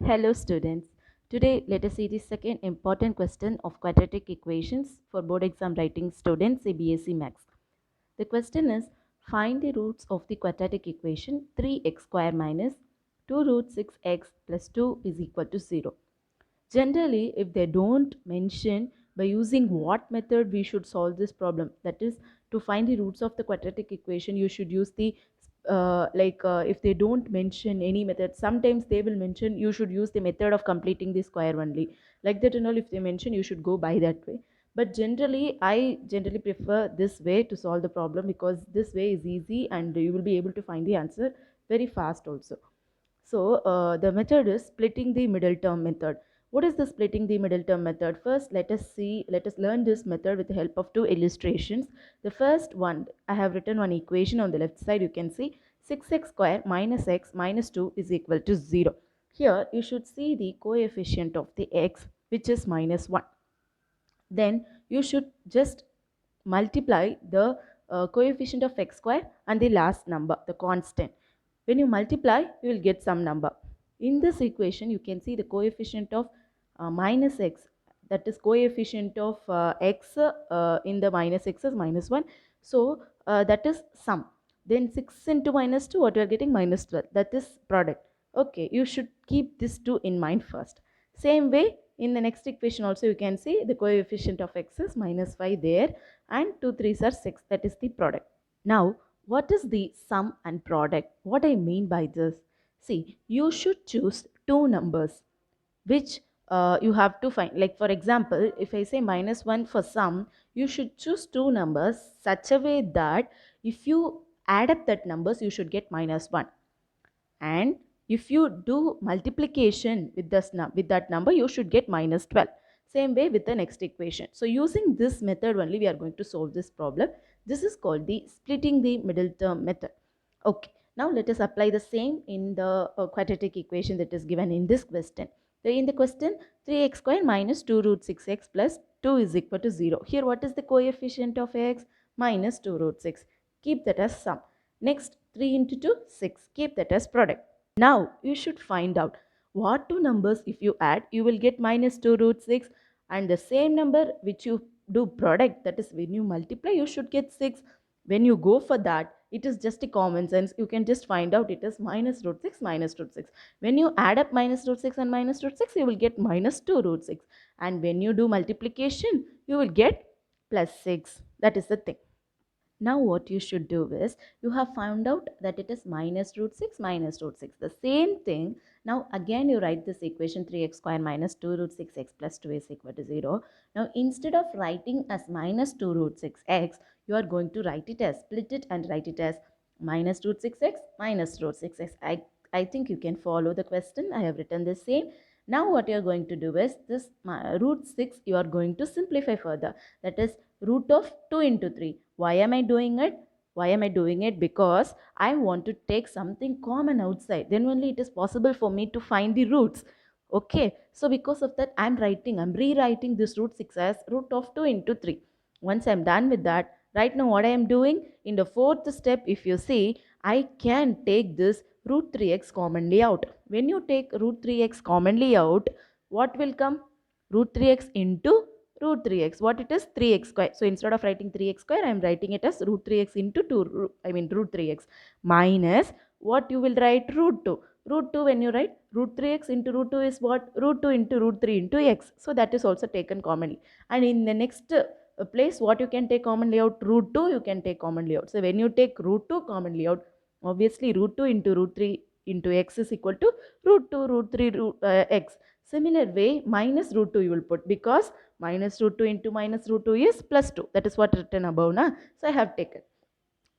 Hello students. Today let us see the second important question of quadratic equations for board exam writing students CBSE Max. The question is, find the roots of the quadratic equation 3x square minus 2 root 6x plus 2 is equal to 0. Generally, if they don't mention by using what method we should solve this problem, that is to find the roots of the quadratic equation, you should use the if they don't mention any method, sometimes they will mention you should use the method of completing the square only. Like that and all, if they mention, you should go by that way. But generally, I generally prefer this way to solve the problem because this way is easy and you will be able to find the answer very fast also. So the method is splitting the middle term method. What is the splitting the middle term method? First, let us learn this method with the help of two illustrations. The first one, I have written one equation on the left side. You can see 6x square minus x minus 2 is equal to 0. Here, you should see the coefficient of the x, which is minus 1. Then, you should just multiply the coefficient of x square and the last number, the constant. When you multiply, you will get some number. In this equation, you can see the coefficient of minus x, that is coefficient of x in the minus x is minus 1. So, that is sum. Then 6 into minus 2, what you are getting? Minus 12. That is product. Okay, you should keep this 2 in mind first. Same way, in the next equation also you can see the coefficient of x is minus 5 there and 2 3s are 6. That is the product. Now, what is the sum and product? What I mean by this? See, you should choose two numbers which you have to find. Like for example, if I say minus 1 for sum, you should choose two numbers such a way that if you add up that numbers, you should get minus 1. And if you do multiplication with that number, you should get minus 12. Same way with the next equation. So using this method only, we are going to solve this problem. This is called the splitting the middle term method. Okay, now let us apply the same in the quadratic equation that is given in this question. So in the question, 3x square minus 2 root 6x plus 2 is equal to 0. Here, what is the coefficient of x? Minus 2 root 6. Keep that as sum. Next, 3 into 2, 6. Keep that as product. Now, you should find out what two numbers if you add, you will get minus 2 root 6, and the same number which you do product, that is when you multiply, you should get 6. When you go for that, it is just a common sense. You can just find out it is minus root 6 minus root 6. When you add up minus root 6 and minus root 6, you will get minus 2 root 6. And when you do multiplication, you will get plus 6. That is the thing. Now what you should do is, you have found out that it is minus root 6 minus root 6. The same thing. Now again you write this equation 3x square minus 2 root 6x plus 2 is equal to 0. Now instead of writing as minus 2 root 6x, you are going to write it as, split it and write it as minus root 6x minus root 6x. I think you can follow the question. I have written the same. Now what you are going to do is, this root 6 you are going to simplify further. That is root of 2 into 3. Why am I doing it? Why am I doing it? Because I want to take something common outside. Then only it is possible for me to find the roots. Okay. So because of that, I'm rewriting this root 6 as root of 2 into 3. Once I'm done with that, right now what I am doing, in the fourth step, if you see, I can take this root 3x commonly out. When you take root 3x commonly out, what will come? Root 3x into root 3x. What it is? 3x square. So instead of writing 3x square, I am writing it as root 3x into 2, root 3x minus, what you will write? Root 2. Root 2, when you write root 3x into root 2 is what? Root 2 into root 3 into x. So that is also taken commonly. And in the next place, what you can take commonly out? Root 2 you can take commonly out. So when you take root 2 commonly out, obviously root 2 into root 3 into x is equal to root 2 root 3 x. Similar way, minus root 2 you will put, because minus root 2 into minus root 2 is plus 2. That is what written above. Na? So I have taken.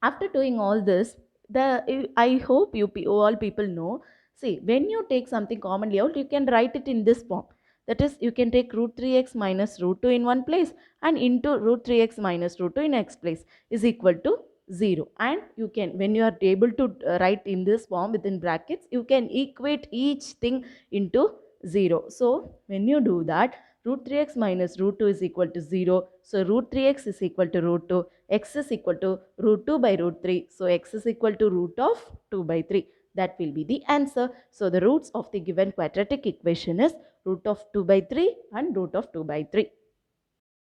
After doing all this, I hope all people know. See, when you take something commonly out, you can write it in this form. That is, you can take root 3x minus root 2 in one place and into root 3x minus root 2 in next place is equal to 0. And you can, when you are able to write in this form within brackets, you can equate each thing into 0. So when you do that, root 3x minus root 2 is equal to 0. So root 3x is equal to root 2. X is equal to root 2 by root 3. So x is equal to root of 2 by 3. That will be the answer. So the roots of the given quadratic equation is root of 2 by 3 and root of 2 by 3.